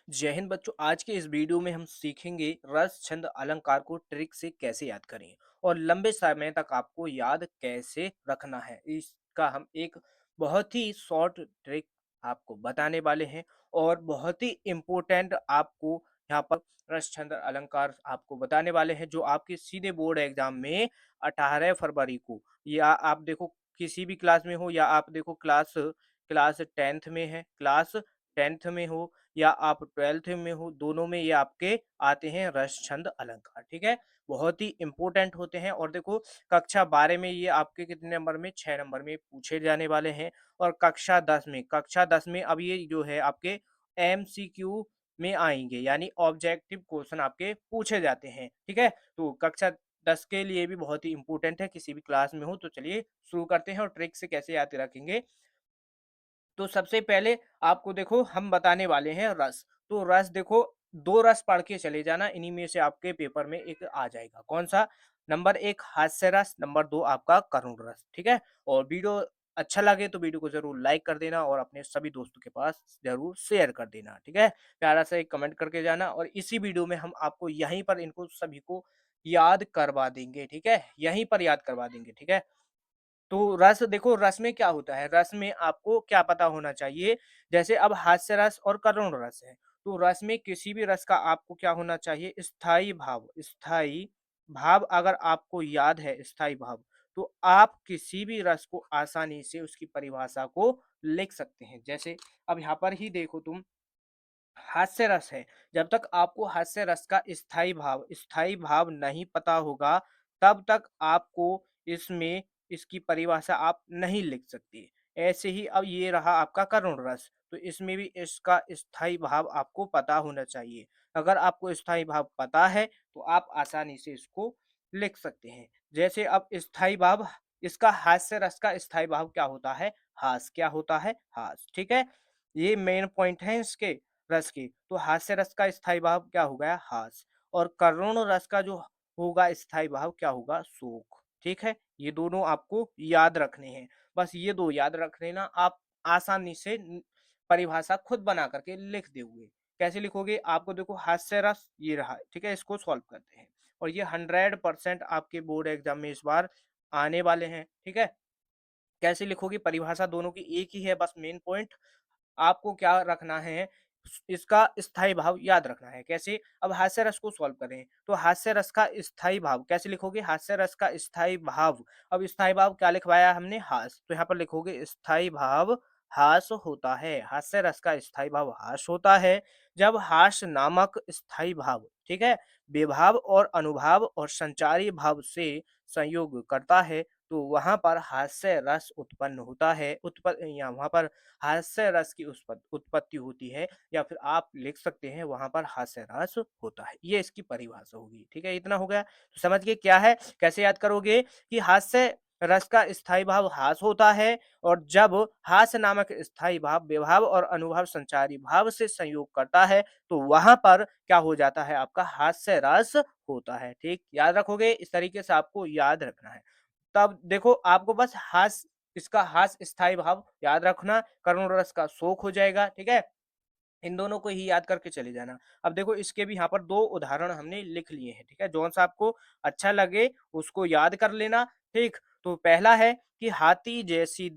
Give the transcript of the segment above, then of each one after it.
जय हिंद बच्चों। आज के इस वीडियो में हम सीखेंगे रस छंद अलंकार को ट्रिक से कैसे याद करें और लंबे समय तक आपको याद कैसे रखना है। इसका हम एक बहुत ही शॉर्ट ट्रिक आपको बताने वाले हैं और बहुत ही इम्पोर्टेंट आपको यहाँ पर रस छंद अलंकार आपको बताने वाले हैं, जो आपके सीधे बोर्ड एग्जाम में 18 फरवरी को, या आप देखो किसी भी क्लास में हो, या आप देखो क्लास क्लास 10th में है, क्लास 10th में हो, या आप 12th में हो, दोनों में ये आपके आते हैं रस छंद अलंकार। ठीक है, बहुत ही इंपॉर्टेंट होते हैं। और देखो कक्षा 12 में ये आपके कितने नंबर में, 6 नंबर में पूछे जाने वाले हैं। और कक्षा 10 में अब ये जो है आपके एमसीक्यू में आएंगे, यानी ऑब्जेक्टिव क्वेश्चन आपके पूछे जाते हैं। ठीक है, तो कक्षा 10 के लिए भी बहुत ही इंपॉर्टेंट है, किसी भी क्लास में हो। तो चलिए शुरू करते हैं और ट्रिक से कैसे याद रखेंगे। तो सबसे पहले आपको देखो हम बताने वाले हैं रस। तो रस देखो, 2 रस पढ़ के चले जाना, इन्हीं में से आपके पेपर में एक आ जाएगा। कौन-सा? नंबर 1 हास्य रस, नंबर 2 आपका करुण रस। ठीक है? और वीडियो अच्छा लगे तो वीडियो को ज़रूर लाइक कर देना और अपने सभी दोस्तों के पास ज़रूर शेयर कर देना। ठीक है? प्यारा सा एक कमेंट करके जाना, और इसी वीडियो में हम आपको यहीं पर इनको सभी को याद करवा देंगे। ठीक है? यहीं पर याद करवा देंगे। ठीक है? तो रस देखो, रस में क्या होता है, रस में आपको क्या पता होना चाहिए। जैसे अब हास्य रस और करुण रस है, तो रस में किसी भी रस का आपको क्या होना चाहिए, स्थायी भाव। स्थायी भाव अगर आपको याद है, स्थायी भाव, तो आप किसी भी रस को आसानी से उसकी परिभाषा को लिख सकते हैं। जैसे अब यहाँ पर ही देखो तुम, हास्य रस है, जब तक आपको हास्य रस का स्थायी भाव नहीं पता होगा, तब तक आपको इसमें इसकी परिभाषा आप नहीं लिख सकते। ऐसे ही अब ये रहा आपका करुण रस, तो इसमें भी इसका स्थायी भाव आपको पता होना चाहिए। अगर आपको स्थायी भाव पता है, तो आप आसानी से इसको लिख सकते हैं। जैसे अब स्थायी भाव, इसका हास्य रस का स्थायी भाव क्या होता है? हास। क्या होता है? हास। ठीक है? ये मेन पॉइंट है इसके रस की। तो हास्य रस का स्थायी भाव क्या हो गया? हास। और करुण रस का जो होगा स्थायी भाव क्या होगा? शोक। ठीक है, ये दोनों आपको याद रखने हैं। बस ये दो याद रख लेना, आप आसानी से परिभाषा खुद बना करके लिख दोगे। कैसे लिखोगे? आपको देखो हास्य रस ये रहा, ठीक है, इसको सॉल्व करते हैं। और ये 100% आपके बोर्ड एग्जाम में इस बार आने वाले हैं। ठीक है, कैसे लिखोगे? परिभाषा दोनों की एक ही है, बस मेन पॉइंट आपको क्या रखना है, इसका स्थायी भाव याद रखना है। कैसे? अब हास्य रस को सॉल्व करें, तो हास्य रस का स्थायी भाव कैसे लिखोगे? हास्य रस का स्थायी भाव, अब स्थायी भाव क्या लिखवाया हमने? हास। तो यहाँ पर लिखोगे स्थायी भाव हास होता है। हास्य रस का स्थायी भाव हास होता है जब हास नामक स्थायी भाव, ठीक है, विभाव और अनुभाव और संचारी भाव से संयोग करता है, तो वहां पर हास्य रस उत्पन्न होता है। या वहां पर हास्य रस की उत्पत्ति होती है, या फिर आप लिख सकते हैं वहां पर हास्य रस होता है। ये इसकी परिभाषा होगी। ठीक है, इतना हो गया। तो समझ गए क्या है, कैसे याद करोगे कि हास्य रस का स्थायी भाव हास होता है, और जब हास्य नामक स्थायी भाव विभाव और अनुभाव संचारी भाव से संयोग करता है, तो वहां पर क्या हो जाता है? आपका हास्य रस होता है। ठीक, याद रखोगे, इस तरीके से आपको याद रखना है। तब देखो आपको बस इसका हास स्थायी भाव याद रखना, करुण रस का शोक हो जाएगा। ठीक है, इन दोनों को ही याद करके चले जाना। अब देखो इसके भी यहाँ पर 2 उदाहरण हमने लिख लिए हैं। ठीक है, जौन-सा आपको अच्छा लगे उसको याद कर लेना। ठीक, तो पहला है कि हाथी जैसी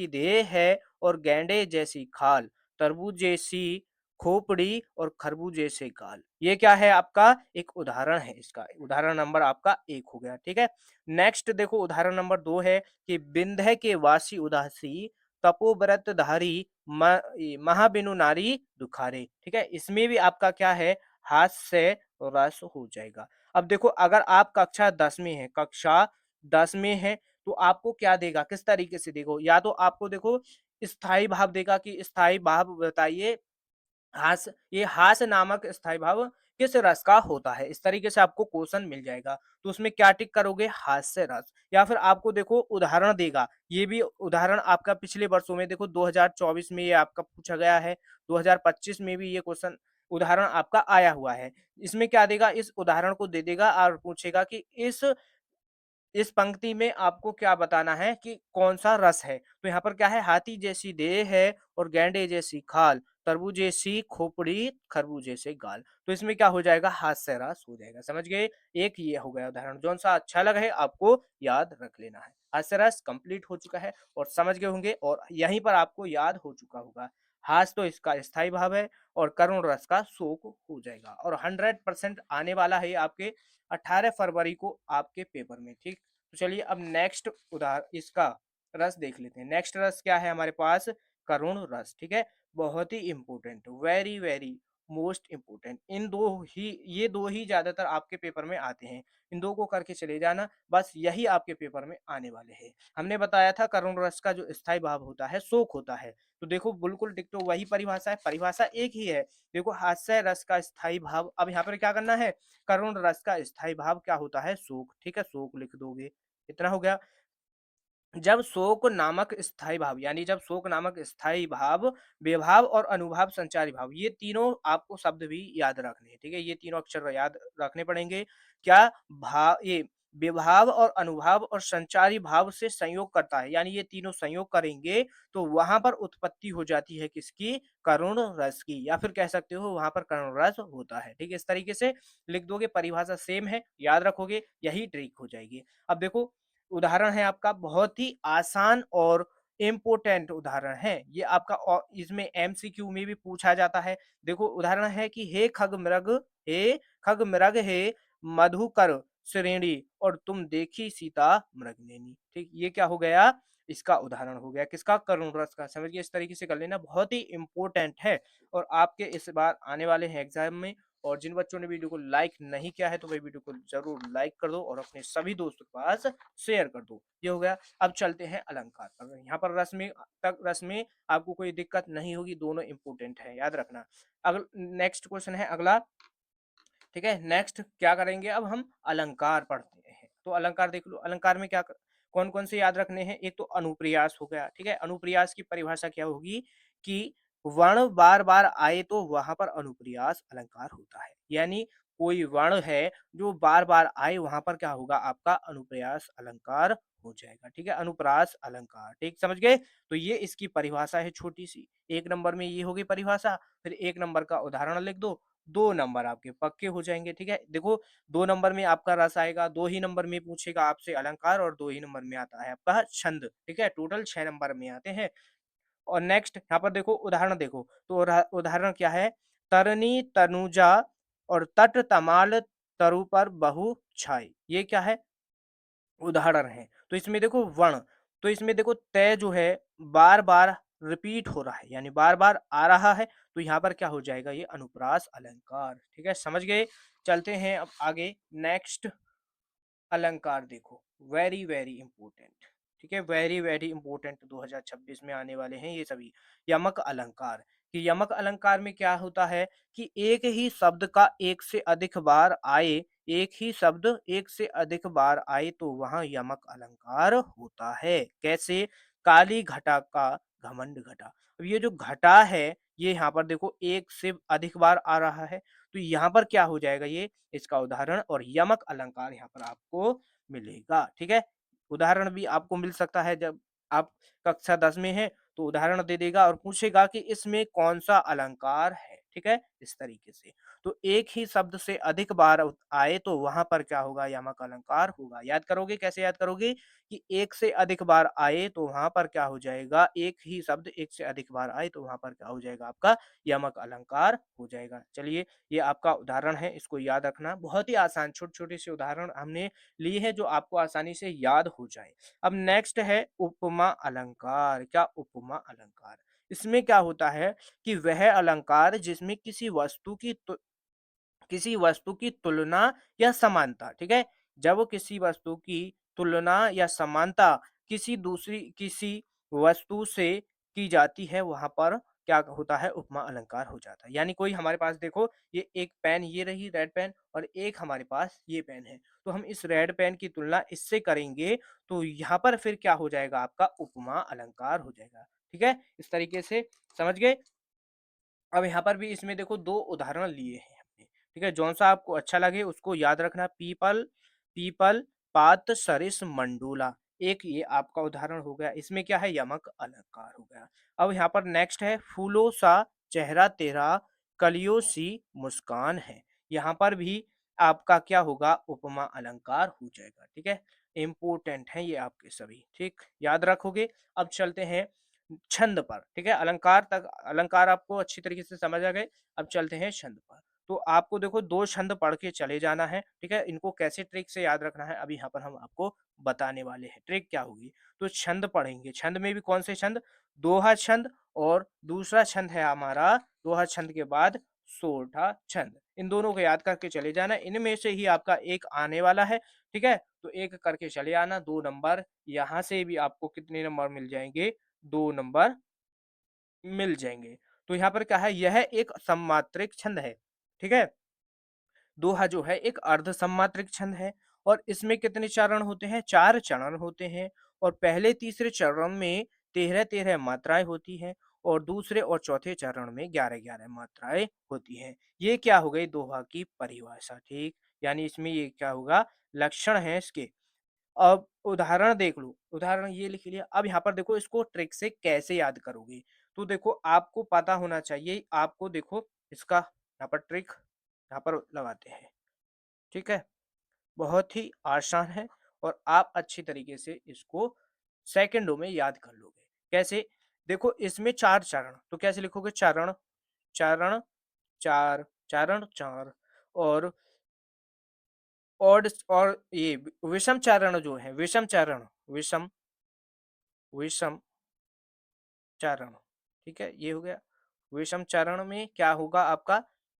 देह है और गैंडे जैसी खाल, तरबूज जैसी खोपड़ी और खरबूज जैसे गाल। ये क्या है? आपका एक उदाहरण है इसका। उदाहरण नंबर आपका 1 हो गया। ठीक है, नेक्स्ट देखो उदाहरण नंबर 2 है कि विंध्य के वासी उदासी, तपोव्रत धारी महाबिनु नारी दुखारे। ठीक है, इसमें भी आपका क्या है? हास्य रस हो जाएगा। अब देखो अगर आप कक्षा 10 में है, तो आपको क्या देगा, किस तरीके से देखो, या तो आपको देखो स्थायी भाव देगा कि स्थायी भाव बताइए, ये हास नामक स्थायी भाव किस रस का होता है, इस तरीके से आपको क्वेश्चन मिल जाएगा। तो उसमें क्या टिक करोगे? हास्य रस। या फिर आपको देखो उदाहरण देगा, ये भी उदाहरण आपका पिछले वर्षों में देखो 2024 में ये आपका पूछा गया है, 2025 में भी ये क्वेश्चन उदाहरण आपका आया हुआ है। इसमें क्या देगा? इस उदाहरण को दे देगा और पूछेगा कि इस पंक्ति में आपको क्या बताना है कि कौन सा रस है। तो यहाँ पर क्या है? हाथी जैसी देह है और गैंडे जैसी खाल, तरबूजे सी खोपड़ी, खरबूजे से गाल। तो इसमें क्या हो जाएगा? हास्य रस हो जाएगा। समझ गए? एक ये हो गया उदाहरण, जौन-सा अच्छा लगा है आपको याद रख लेना है। हास्य रस कंप्लीट हो चुका है और समझ गए होंगे और यहीं पर आपको याद हो चुका होगा। हास्य तो इसका स्थायी भाव है और करुण रस का शोक हो जाएगा और 100% आने वाला है आपके 18 फरवरी को आपके पेपर में, ठीक? तो चलिए अब नेक्स्ट इसका रस देख लेते हैं। नेक्स्ट रस क्या है हमारे पास? करुण रस, ठीक है? बहुत ही important, very very most important. इन दो ही ये दो ही ज्यादातर आपके पेपर में आते हैं। इन दो को करके चले जाना, बस यही आपके पेपर में आने वाले हैं। हमने बताया था करुण रस का जो स्थायी भाव होता है शोक होता है। तो देखो बिल्कुल डिक्टो वही परिभाषा है, परिभाषा एक ही है। देखो हास्य रस का स्थायी भाव, अब यहाँ पर क्या करना है? करुण रस का स्थायी भाव क्या होता है? शोक, ठीक है? शोक लिख दोगे, इतना हो गया। जब शोक नामक स्थायी भाव यानी जब शोक नामक स्थायी भाव, विभाव और अनुभाव संचारी भाव, ये तीनों आपको शब्द भी याद रखने हैं, ठीक है? ये तीनों अक्षर याद रखने पड़ेंगे। क्या ये विभाव और अनुभाव और संचारी भाव से संयोग करता है, यानी ये तीनों संयोग करेंगे तो वहां पर उत्पत्ति हो जाती है किसकी? करुण रस की, या फिर कह सकते हो वहां पर करुण रस होता है, ठीक है? इस तरीके से लिख दोगे, परिभाषा सेम है, याद रखोगे, यही ट्रिक हो जाएगी। अब देखो उदाहरण है आपका बहुत ही आसान और इम्पोर्टेंट उदाहरण है। ये आपका इसमें एमसीक्यू में भी पूछा जाता है। देखो उदाहरण है कि हे खग मृग हे मधुकर श्रेणी और तुम देखी सीता मृगनयनी। ठीक, ये क्या हो गया? इसका उदाहरण हो गया किसका? करुण रस का। समझिए, इस तरीके से कर लेना, बहुत ही इम्पोर्टेंट है और आपके इस बार आने वाले हैं एग्जाम में। और जिन बच्चों ने वीडियो को लाइक नहीं किया है तो वही वीडियो को जरूर लाइक कर दो और अपने सभी दोस्तों के पास शेयर कर दो। ये हो गया। अब चलते हैं अलंकार पर। यहाँ पर रस में आपको कोई दिक्कत नहीं होगी, दोनों इंपोर्टेंट है, याद रखना। अगला नेक्स्ट क्वेश्चन है अगला, ठीक है? नेक्स्ट क्या करेंगे? अब हम अलंकार पढ़ते हैं। तो अलंकार देख लो, अलंकार में क्या कौन कौन से याद रखने हैं? एक तो अनुप्रियास हो गया, ठीक है? अनुप्रियास की परिभाषा क्या होगी कि वर्ण बार बार आए तो वहां पर अनुप्रियास अलंकार होता है, यानी कोई वर्ण है जो बार बार आए वहां पर क्या होगा? आपका अनुप्रियास अलंकार हो जाएगा, ठीक है? अनुप्रास अलंकार, ठीक, समझ गए? तो ये इसकी परिभाषा है छोटी सी। एक नंबर में ये होगी परिभाषा, फिर एक नंबर का उदाहरण लिख दो, 2 नंबर आपके पक्के हो जाएँगे, ठीक है? देखो 2 नंबर में आपका रस आएगा, 2 ही नंबर में पूछेगा आपसे अलंकार और 2 ही नंबर में आता है आपका छंद, ठीक है? टोटल 6 नंबर में आते हैं। और नेक्स्ट यहाँ पर देखो उदाहरण देखो, तो उदाहरण क्या है? तरनी तनुजा और तट तमाल तरु पर बहु छाई। ये क्या है? उदाहरण है। तो इसमें देखो वर्ण, तो इसमें देखो तय जो है बार-बार रिपीट हो रहा है, यानी बार-बार आ रहा है, तो यहाँ पर क्या हो जाएगा? ये अनुप्रास अलंकार, ठीक है? समझ गए? चलते हैं अब आगे। नेक्स्ट अलंकार देखो, वेरी वेरी इंपॉर्टेंट, ठीक है? वेरी वेरी इंपॉर्टेंट 2026 में आने वाले हैं ये सभी। यमक अलंकार, कि यमक अलंकार में क्या होता है कि एक ही शब्द का एक से अधिक बार आए, एक ही शब्द एक से अधिक बार आए तो वहां यमक अलंकार होता है। कैसे? काली घटा का घमंड घटा। अब ये जो घटा है, ये यहाँ पर देखो एक से अधिक बार आ रहा है, तो यहाँ पर क्या हो जाएगा? ये इसका उदाहरण और यमक अलंकार यहाँ पर आपको मिलेगा, ठीक है? उदाहरण भी आपको मिल सकता है जब आप कक्षा 10 में हैं, तो उदाहरण दे देगा और पूछेगा कि इसमें कौन-सा अलंकार है, ठीक है? इस तरीके से। तो एक ही शब्द से अधिक बार आए तो वहाँ पर क्या होगा? यमक अलंकार होगा। याद करोगे, कैसे याद करोगे? कि एक से अधिक बार आए तो वहाँ पर क्या हो जाएगा? एक ही शब्द एक से अधिक बार आए तो वहाँ पर क्या हो जाएगा? आपका यमक अलंकार हो जाएगा। चलिए, ये आपका उदाहरण है, इसको याद रखना। बहुत ही आसान छोटे-छोटे से उदाहरण हमने लिए हैं जो आपको आसानी से याद हो जाए। अब नेक्स्ट है उपमा अलंकार। क्या उपमा अलंकार? इसमें क्या होता है कि वह अलंकार जिसमें किसी वस्तु की तुलना या समानता, ठीक है? जब किसी वस्तु की तुलना या समानता किसी वस्तु से की जाती है, वहाँ पर क्या होता है? उपमा अलंकार हो जाता है। यानी कोई हमारे पास देखो, ये एक पेन, ये रही रेड पेन और एक हमारे पास ये पेन है। तो हम इस रेड पेन की तुलना इससे करेंगे, तो यहाँ पर फिर क्या हो जाएगा? आपका उपमा अलंकार हो जाएगा। ठीक है? इस तरीके से समझ गए? अब यहाँ पर भी इसमें देखो 2 उदाहरण लिए हैं हमने, ठीक है? जौन-सा आपको अच्छा लगे उसको याद रखना। पीपल पीपल, पात, सरिस, मंडूला। एक ये आपका उदाहरण हो गया। इसमें क्या है? यमक अलंकार हो गया। अब यहाँ पर नेक्स्ट है फूलों सा चेहरा तेरा कलियों सी मुस्कान है। यहाँ पर भी आपका क्या होगा, उपमा अलंकार हो जाएगा, ठीक है। इम्पोर्टेंट है ये आपके सभी, ठीक, याद रखोगे। अब चलते हैं छंद पर, ठीक है। अलंकार तक, अलंकार आपको अच्छी तरीके से समझ आ गए। अब चलते हैं छंद पर। तो आपको देखो 2 छंद पढ़ के चले जाना है, ठीक है। इनको कैसे ट्रिक से याद रखना है अभी यहाँ पर हम आपको बताने वाले हैं। ट्रिक क्या होगी? तो छंद पढ़ेंगे, छंद में भी कौन से छंद? दोहा छंद, और दूसरा छंद है हमारा दोहा छंद के बाद सोरठा छंद। इन दोनों को याद करके चले जाना, इनमें से ही आपका एक आने वाला है, ठीक है। तो एक करके चले आना, 2 नंबर यहाँ से भी आपको कितने नंबर मिल जाएंगे? 2 नंबर मिल जाएंगे। तो यहाँ पर क्या है, यह एक सम्मात्रिक छंद है, ठीक है। दोहा जो है एक अर्ध सम्मात्रिक छंद है, और इसमें कितने चरण होते हैं? 4 चरण होते हैं। और पहले तीसरे चरण में 13-13 मात्राएं होती हैं, और दूसरे और चौथे चरण में 11-11 मात्राएं होती हैं। ये क्या हो गई? दोहा की परिभाषा, ठीक। यानी इसमें ये क्या होगा? लक्षण है इसके। अब उदाहरण देख लो, उदाहरण ये लिख लिया। अब यहाँ पर देखो इसको ट्रिक से कैसे याद करोगे? तो देखो आपको पता होना चाहिए, आपको देखो इसका यहाँ पर ट्रिक यहाँ पर लगाते हैं, ठीक है। बहुत ही आसान है, और आप अच्छी तरीके से इसको सेकंडों में याद कर लोगे। कैसे? देखो इसमें 4 चरण, तो कैसे लिखोगे? चरण, चरण 4, चरण 4, और और ये विषम चरण जो है, विषम चरण, विषम विषम चरण, ठीक है, ये हो गया। विषम चरण में क्या होगा आपका?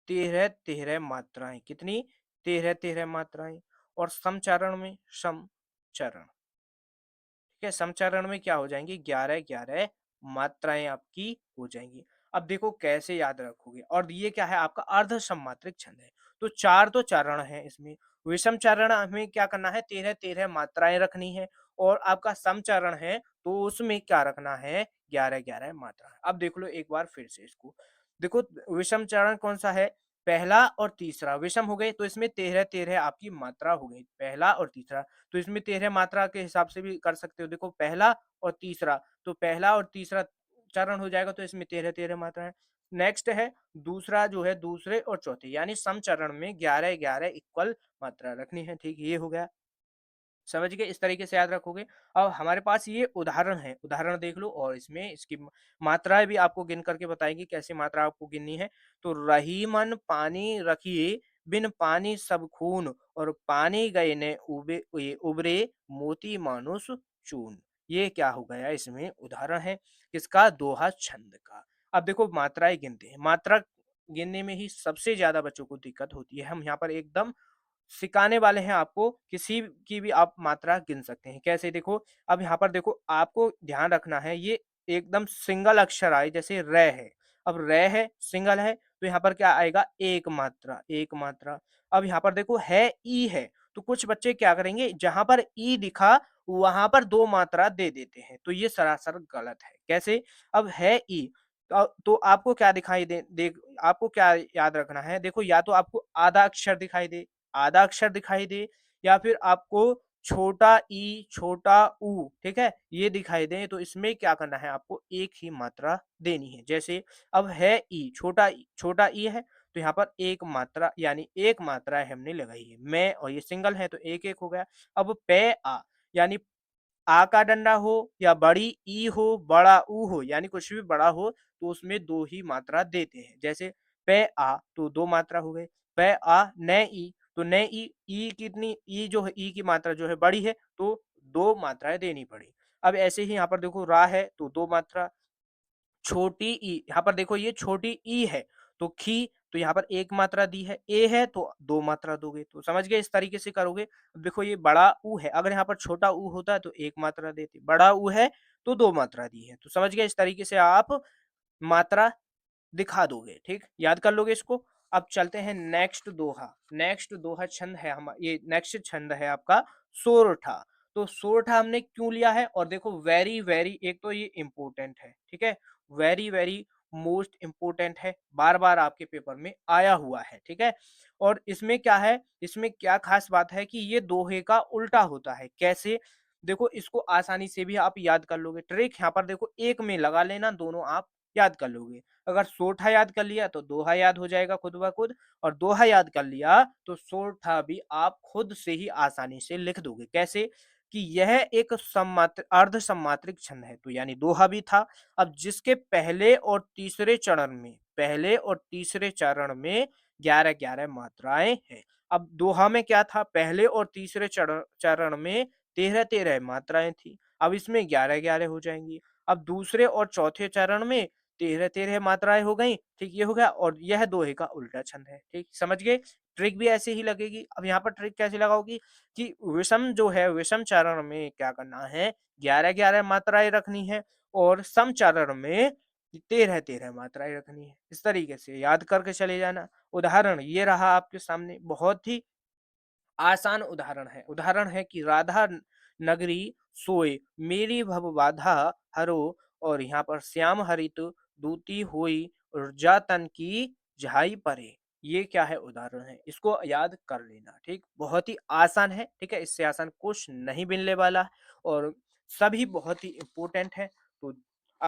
13-13 मात्राएं, कितनी? 13-13 मात्राएं। और समचरण में, सम चरण, ठीक है, समचरण में क्या हो जाएंगी? 11-11 मात्राएं आपकी हो जाएंगी। अब देखो कैसे याद रखोगे। और ये क्या है? आपका अर्ध सम्मात्रिक छंद है। तो 4 तो चरण है इसमें। विषम चरण हमें क्या करना है? 13-13 मात्राएं रखनी है। और आपका समचरण है, तो उसमें क्या रखना है? 11-11 मात्रा। अब देख लो एक बार फिर से इसको। देखो विषम चरण कौन सा है? पहला और तीसरा विषम हो गए, तो इसमें 13-13 आपकी मात्रा हो गई, पहला और तीसरा। तो इसमें 13 मात्रा के हिसाब से भी कर सकते हो। देखो पहला और तीसरा, तो पहला और तीसरा चरण हो जाएगा, तो इसमें 13-13 मात्रा है। नेक्स्ट है दूसरा जो है, दूसरे और चौथे, यानी सम चरण में 11-11 इक्वल मात्रा रखनी है, ठीक, ये हो गया। समझ गए? इस तरीके से याद रखोगे। अब हमारे पास ये उदाहरण है, उदाहरण देख लो, और इसमें इसकी मात्राएँ भी आपको गिन करके बताएँगे, कैसे मात्रा आपको गिननी है। तो रहीमन पानी रखिए, बिन पानी सब खून, और पानी गए ने उबरे मोती मानुष चून। ये क्या हो गया? इसमें उदाहरण है किसका? दोहा छंद का। अब देखो मात्राएँ गिनते हैं। मात्रा गिनने में ही सबसे ज़्यादा बच्चों को दिक्कत होती है। हम यहाँ पर एकदम सिखाने वाले हैं आपको, किसी की भी आप मात्रा गिन सकते हैं। कैसे? देखो, अब यहाँ पर देखो आपको ध्यान रखना है, ये एकदम सिंगल अक्षर आए, जैसे र है। अब र है, सिंगल है, तो यहाँ पर क्या आएगा? एक मात्रा, एक मात्रा। अब यहाँ पर देखो है, ई है, तो कुछ बच्चे क्या करेंगे, जहाँ पर ई दिखा वहाँ पर 2 मात्रा दे देते हैं, तो ये सरासर गलत है। कैसे? अब है ई, तो आपको क्या दिखाई दे आपको क्या याद रखना है? देखो, या तो आपको आधा अक्षर दिखाई दे, आधा अक्षर दिखाई दे, या फिर आपको छोटा ई, छोटा ऊ, ठीक है, ये दिखाई दे, तो इसमें क्या करना है? आपको एक ही मात्रा देनी है। जैसे अब है ई, छोटा ई है, तो यहाँ पर एक मात्रा, यानी एक मात्रा है हमने लगाई है। मैं, और ये सिंगल है, तो एक एक हो गया। अब पे आ, यानी आ का डंडा हो, या बड़ी ई हो, बड़ा ऊ हो, यानी कुछ भी बड़ा हो, तो उसमें 2 ही मात्रा देते हैं। जैसे पे आ, तो 2 मात्रा हो गए। पे आ नै ई, तो नै ई, ई कितनी, ई जो है, ई की मात्रा जो है बड़ी है, तो 2 मात्राएं देनी पड़ी। अब ऐसे ही यहाँ पर देखो रा है, तो 2 मात्रा। छोटी ई, यहाँ पर देखो ये छोटी ई है, तो खी, तो यहाँ पर 1 मात्रा दी है। ए है, तो 2 मात्रा दोगे, तो समझ गए? इस तरीके से करोगे। अब देखो ये बड़ा ऊ है, अगर यहाँ पर छोटा ऊ होता तो 1 मात्रा देते, बड़ा ऊ है तो 2 मात्रा दी है। तो समझ गए? इस तरीके से आप मात्रा दिखा दोगे, ठीक? याद कर लोगे इसको। अब चलते हैं नेक्स्ट दोहा। नेक्स्ट दोहा छंद है ये नेक्स्ट छंद है आपका सोरठा। तो सोरठा हमने क्यों लिया है? और देखो वेरी वेरी, एक तो ये इंपॉर्टेंट है, ठीक है, वेरी वेरी मोस्ट इंपॉर्टेंट है, बार बार आपके पेपर में आया हुआ है, ठीक है। और इसमें क्या है, इसमें क्या खास बात है कि ये दोहे का उल्टा होता है। कैसे? देखो इसको आसानी से भी आप याद कर लोगे। ट्रिक यहाँ पर देखो, एक में लगा लेना, दोनों आप याद कर लोगे। अगर सोठा याद कर लिया तो दोहा याद हो जाएगा खुद ब खुद, और दोहा याद कर लिया तो सोठा भी आप खुद से ही आसानी से लिख दोगे। कैसे? कि यह एक अर्ध सम्मात्रिक छंद है, तो यानी दोहा भी था। अब जिसके पहले और तीसरे चरण में 11-11 मात्राएँ हैं। अब दोहा में क्या था? पहले और तीसरे चरण में 13-13 मात्राएँ थी। अब इसमें 11-11 हो जाएँगी। अब दूसरे और चौथे चरण में 13-13 मात्राएँ हो गईं, ठीक? ये हो गया, और यह दोहे का उल्टा छंद है, ठीक? समझ गए? ट्रिक भी ऐसे ही लगेगी। अब यहाँ पर ट्रिक कैसे लगाओगी कि विषम जो है, विषम चरण में क्या करना है, 11-11 मात्राएँ रखनी है, और सम चरण में 13-13 मात्राएँ रखनी है। इस तरीके से याद करके चले जाना। उदाहरण ये रहा आपके सामने, बहुत ही आसान उदाहरण है कि राधा नगरी सोए, मेरी भव बाधा हरो, और यहाँ पर श्याम हरित दूती हुई, ऊर्जा तन की झाई परे। ये क्या है? उदाहरण है। इसको याद कर लेना, ठीक? बहुत ही आसान है, ठीक है? इससे आसान कुछ नहीं मिलने वाला है, और सभी बहुत ही इम्पोर्टेंट है।